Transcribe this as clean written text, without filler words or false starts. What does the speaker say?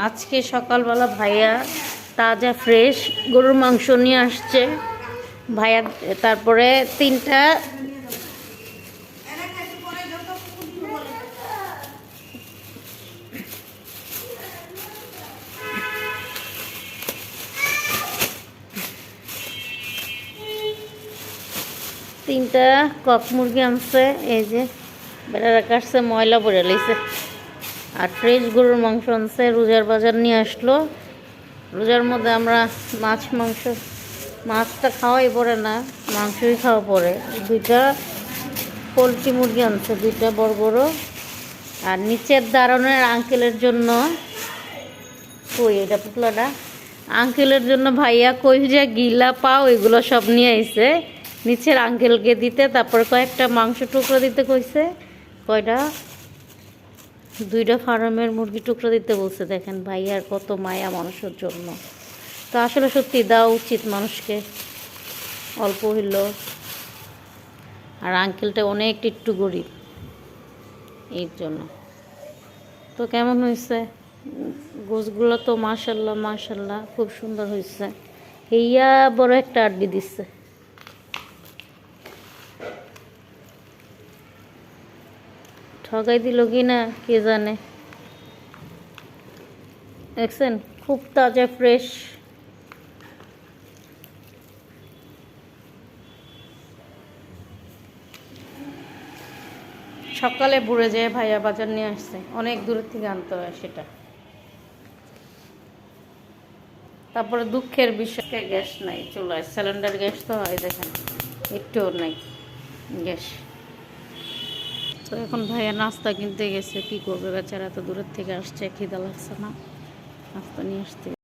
আজকে সকালবেলা ভাইয়া তাজা ফ্রেশ গরুর মাংস নিয়ে আসছে ভাইয়া। তারপরে তিনটা কক মুরগি আনছে, এই যে বেড়ারা কাটছে, ময়লা পড়ে লাইছে। আর ফ্রেশ গরুর মাংস আনছে, রোজার বাজার নিয়ে আসলো। রোজার মধ্যে আমরা মাছটা খাওয়াই পড়ে না, মাংসই খাওয়া পড়ে। দুইটা পোলট্রি মুরগি আনছে, দুইটা বড় বড়। আর নিচের দাঁড়ানোর আঙ্কেলের জন্য এটা পুতলাটা আঙ্কেলের জন্য ভাইয়া যে গিলা পাও এগুলো সব নিয়ে আইছে নিচের আঙ্কেলকে দিতে। তারপর কয়েকটা মাংস টুকরো দিতে কইছে, কয়টা দুইটা ফার্মের মুরগি টুকরো দিতে বলছে। দেখেন ভাইয়ার কত মায়া মানুষের জন্য। তো আসলে সত্যি দেওয়া উচিত মানুষকে, অল্প হইল। আর আঙ্কেলটা অনেক একটু গরিব, এর জন্য। তো কেমন হয়েছে গোশগুলো? তো মাশাল্লাহ মাশাল্লাহ খুব সুন্দর হয়েছে। হেইয়া বড় একটা আড্ডি দিচ্ছে। ঠগাই দিল কি না কে জানে। দেখছেন খুব তাজা ফ্রেশ। সকালে ভোরে যেয়ে ভাইয়া বাজার নিয়ে আসছে, অনেক দূরের থেকে আনতে হয় সেটা। তারপরে দুঃখের বিষয়ে গ্যাস নাই, চুলায় সিলিন্ডার গ্যাস তো হয়, দেখেন একটুও নাই গ্যাস। তো এখন ভাইয়া নাস্তা কিনতে গেছে, কি করবে বেচারা, এত দূরের থেকে আসছে, খিদা লাগছে না, নাস্তা নিয়ে আসতে।